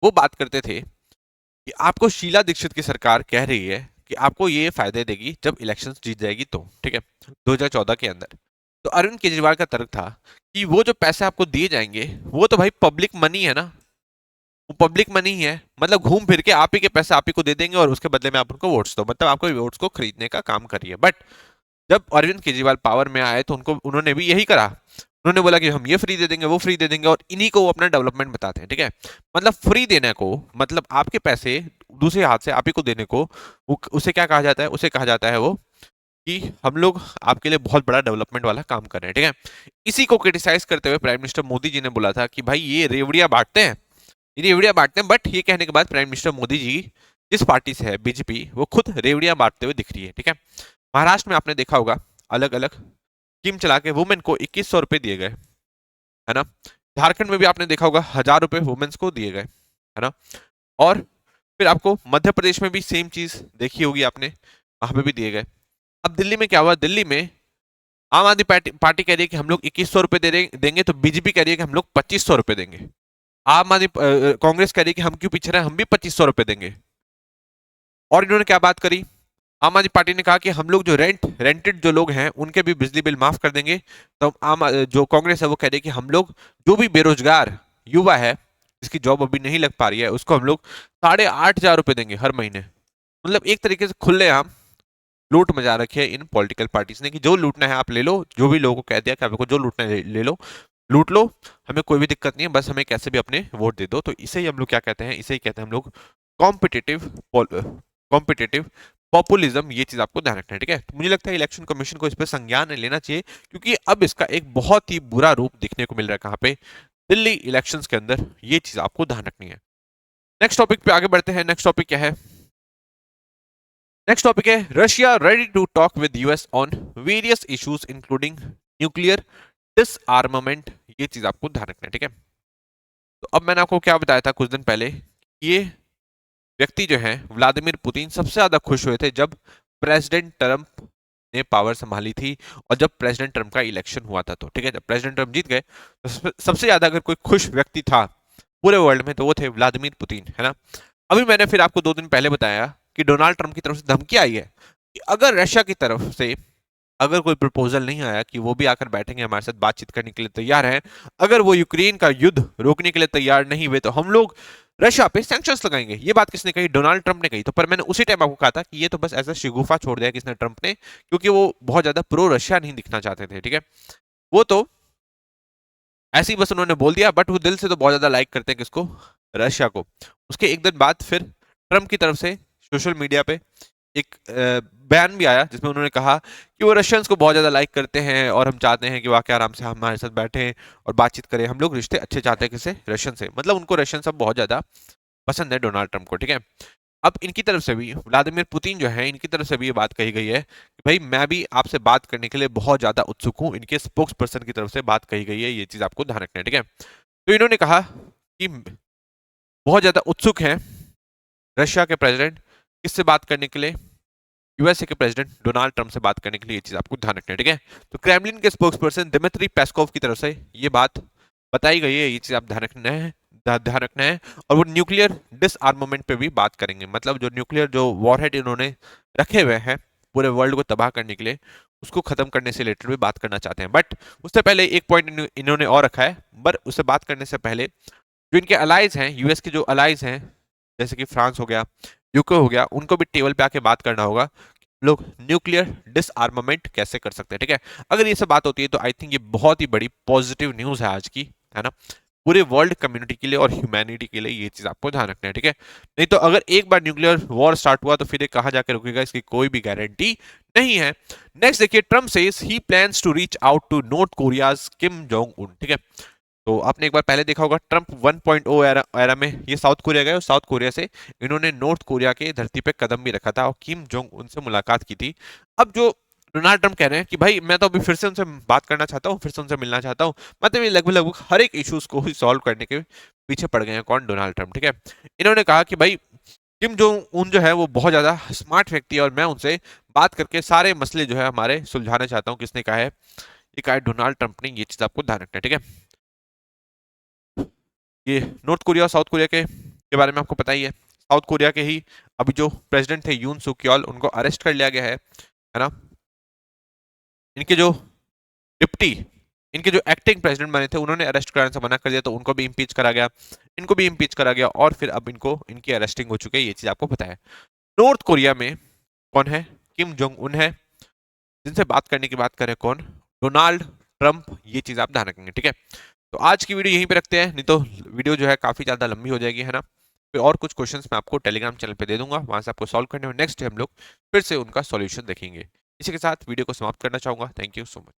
वो बात करते थे कि आपको शीला दीक्षित की सरकार कह रही है कि आपको ये फायदे देगी जब इलेक्शंस जीत जाएगी, तो ठीक है 2014 के अंदर। तो अरविंद केजरीवाल का तर्क था कि वो जो पैसे आपको दिए जाएंगे वो तो भाई पब्लिक मनी है ना, वो पब्लिक मनी ही है, मतलब घूम फिर के आप ही के पैसे आप ही को दे देंगे और उसके बदले में आप उनको वोट्स दो, मतलब आपको वोट्स को खरीदने का काम करिए। बट जब अरविंद केजरीवाल पावर में आए तो उनको उन्होंने भी यही करा। उन्होंने बोला कि हम ये फ्री दे देंगे वो फ्री दे देंगे और इन्हीं को वो अपना डेवलपमेंट बताते हैं, ठीक है। मतलब फ्री देने को, मतलब आपके पैसे दूसरे हाथ से आप ही को देने को, उसे क्या कहा जाता है, उसे कहा जाता है वो कि हम लोग आपके लिए बहुत बड़ा डेवलपमेंट वाला काम कर रहे हैं, ठीक है। इसी को क्रिटिसाइज करते हुए प्राइम मिनिस्टर मोदी जी ने बोला था कि भाई ये रेवड़ियां बांटते हैं, ये रेवड़ियां बांटते हैं। बट ये कहने के बाद प्राइम मिनिस्टर मोदी जी जिस पार्टी से है बीजेपी, वो खुद रेवड़ियां बांटते हुए दिख रही है, ठीक है। महाराष्ट्र में आपने देखा होगा अलग अलग स्कीम चला के वुमेन को 2100 रुपए दिए गए, है ना। झारखंड में भी आपने देखा होगा 1000 रुपए वुमेन्स को दिए गए, है ना। और फिर आपको मध्य प्रदेश में भी सेम चीज देखी होगी आपने, वहां पे भी दिए गए। अब दिल्ली में क्या हुआ, दिल्ली में आम आदमी पार्टी कह रही है कि हम लोग 2100 रुपए देंगे, तो बीजेपी कह रही है कि हम लोग 2500 रुपए देंगे। आम आदमी कांग्रेस कह रही है कि हम क्यों पीछे रहे, हम भी 2500 रुपए देंगे। और इन्होंने क्या बात करी, आम आदमी पार्टी ने कहा कि हम लोग जो रेंटेड जो लोग हैं उनके भी बिजली बिल माफ कर देंगे। तो जो कांग्रेस है वो कह रही है कि हम लोग जो भी बेरोजगार युवा है जिसकी जॉब अभी नहीं लग पा रही है उसको हम लोग 8500 रुपए देंगे हर महीने। मतलब एक तरीके से खुलेआम लूट मचा रखी है इन पॉलिटिकल पार्टीज ने कि जो लूटना है आप ले लो, जो भी लोगों को कह दिया कि आपको जो लूटना है ले लो, लूट लो, हमें कोई भी दिक्कत नहीं है, बस हमें कैसे भी अपने वोट दे दो। तो इसे ही हम लोग क्या कहते हैं, इसे ही कहते हैं हम लोग कॉम्पिटिटिव कॉम्पिटिटिव पॉपुलिज्म। ये चीज आपको ध्यान रखना है, ठीक है। तो मुझे लगता है इलेक्शन कमीशन को इस पर संज्ञान लेना चाहिए, क्योंकि अब इसका एक बहुत ही बुरा रूप दिखने को मिल रहा है कहां पे, दिल्ली इलेक्शंस के अंदर। ये चीज आपको ध्यान रखनी है। नेक्स्ट टॉपिक पे आगे बढ़ते हैं। नेक्स्ट टॉपिक क्या है, नेक्स्ट टॉपिक है Russia ready to talk with US on various issues including nuclear disarmament. ये चीज आपको ध्यान रखना है, ठीक है। तो अब मैंने आपको क्या बताया था कुछ दिन पहले, ये व्यक्ति जो है व्लादिमीर पुतिन सबसे ज्यादा खुश हुए थे जब प्रेसिडेंट ट्रंप ने पावर संभाली थी और जब प्रेसिडेंट ट्रंप का इलेक्शन हुआ था। तो ठीक है, जब प्रेसिडेंट ट्रंप जीत गए तो सबसे ज्यादा अगर कोई खुश व्यक्ति था पूरे वर्ल्ड में तो वो थे व्लादिमीर पुतिन, है ना। अभी मैंने फिर आपको 2 दिन पहले बताया कि डोनाल्ड ट्रंप की तरफ से धमकी आई है कि अगर रशिया की तरफ से अगर कोई प्रपोजल नहीं आया कि वो भी आकर बैठेंगे हमारे साथ बातचीत करने के लिए तैयार हैं, अगर वो यूक्रेन का युद्ध रोकने के लिए तैयार नहीं हुए तो हम लोग रशिया पे सैंक्शंस लगाएंगे। ये बात किसने कही, डोनाल्ड ट्रंप ने कही। तो पर मैंने उसी टाइम आपको कहा था कि ये तो बस ऐसा शिगुफा छोड़ दिया किसने, ट्रंप ने, क्योंकि वो बहुत ज्यादा प्रो रशिया नहीं दिखना चाहते थे, ठीक है। वो तो ऐसे ही बस उन्होंने बोल दिया, बट वो दिल से तो बहुत ज्यादा लाइक करते हैं किसको, रशिया को। उसके एक दिन बाद फिर ट्रंप की तरफ से सोशल मीडिया पे एक बयान भी आया जिसमें उन्होंने कहा कि वो रशियंस को बहुत ज्यादा लाइक करते हैं और हम चाहते हैं कि वाकई आराम से हमारे साथ बैठें और बातचीत करें। हम लोग रिश्ते अच्छे चाहते हैं किससे, रशियन से। मतलब उनको रशियन सब बहुत ज्यादा पसंद है डोनाल्ड ट्रंप को, ठीक है। अब इनकी तरफ से भी व्लादिमीर पुतिन जो है, इनकी तरफ से भी ये बात कही गई है कि भाई मैं भी आपसे बात करने के लिए बहुत ज्यादा उत्सुक हूं। इनके स्पोक्स पर्सन की तरफ से बात कही गई है, ये चीज आपको ध्यान रखना है, ठीक है। तो इन्होंने कहा कि बहुत ज्यादा उत्सुक हैं रशिया के प्रेसिडेंट किससे बात करने के लिए, यूएसए के प्रेसिडेंट डोनाल्ड ट्रंप से बात करने के लिए। ये चीज आपको ध्यान रखना है, ठीक है। तो क्रेमलिन के स्पोक्स पर्सन दिमित्री पेस्कोव की तरफ से ये बात बताई गई है, ये चीज आप ध्यान रखना है, ध्यान रखना है। और वो न्यूक्लियर डिसआर्मामेंट पे भी बात करेंगे, मतलब जो न्यूक्लियर जो वॉरहेड इन्होंने रखे हुए हैं पूरे वर्ल्ड को तबाह करने के लिए, उसको खत्म करने से रिलेटेड भी बात करना चाहते हैं। बट उससे पहले एक पॉइंट इन्होंने और रखा है, बट उससे बात करने से पहले जो इनके अलाइज हैं, यूएस के जो अलाइज हैं जैसे कि फ्रांस हो गया, यूके हो गया, उनको भी टेबल पे आके बात करना होगा लोग न्यूक्लियर डिसआर्मामेंट कैसे कर सकते हैं, ठीक है। अगर ये सब बात होती है तो आई थिंक ये बहुत ही बड़ी पॉजिटिव न्यूज है आज की, है ना, पूरे वर्ल्ड कम्युनिटी के लिए और ह्यूमैनिटी के लिए। ये चीज आपको ध्यान रखना है, ठीक है। नहीं तो अगर एक बार न्यूक्लियर वॉर स्टार्ट हुआ तो फिर ये कहां जाकर रुकेगा, इसकी कोई भी गारंटी नहीं है। नेक्स्ट देखिए, Trump says he plans to reach out to North Korea's Kim Jong Un, ठीक है। तो आपने एक बार पहले देखा होगा ट्रंप 1.0 एरा में ये साउथ कोरिया गए और साउथ कोरिया से इन्होंने नॉर्थ कोरिया के धरती पे कदम भी रखा था और किम जोंग उनसे मुलाकात की थी। अब जो डोनाल्ड ट्रंप कह रहे हैं कि भाई मैं तो अभी फिर से उनसे बात करना चाहता हूँ, फिर से उनसे मिलना चाहता हूँ। मतलब ये लगभग लगभग हर एक इश्यूज को ही सॉल्व करने के पीछे पड़ गए हैं कौन, डोनाल्ड ट्रंप, ठीक है। इन्होंने कहा कि भाई किम जोंग उन जो है वो बहुत ज्यादा स्मार्ट व्यक्ति है और मैं उनसे बात करके सारे मसले जो है हमारे सुलझाना चाहता हूँ। किसने कहा है, ये कहा है डोनाल्ड ट्रंप ने। ये चीज आपको ध्यान रखना है, ठीक है। ये नॉर्थ कोरिया और साउथ कोरिया के बारे में आपको पता ही है। साउथ कोरिया के ही अभी जो प्रेसिडेंट थे यून सुक यॉल, उनको अरेस्ट कर लिया गया है ना। इनके जो डिप्टी, इनके जो एक्टिंग प्रेसिडेंट बने थे उन्होंने अरेस्ट कराने से मना कर दिया, तो उनको भी इम्पीच करा गया, इनको भी इम्पीच करा गया, और फिर अब इनको इनकी अरेस्टिंग हो चुकी है, ये चीज आपको पता है। नॉर्थ कोरिया में कौन है? किम जोंग उन है। जिनसे बात करने की बात करें, कौन? Donald Trump. ये चीज आप ध्यान रखेंगे, ठीक है। तो आज की वीडियो यहीं पे रखते हैं, नहीं तो वीडियो जो है काफी ज्यादा लंबी हो जाएगी, है ना। फिर और कुछ क्वेश्चंस मैं आपको टेलीग्राम चैनल पे दे दूंगा, वहां से आपको सॉल्व करने में नेक्स्ट हम लोग फिर से उनका सॉल्यूशन देखेंगे। इसी के साथ वीडियो को समाप्त करना चाहूंगा। Thank you so much.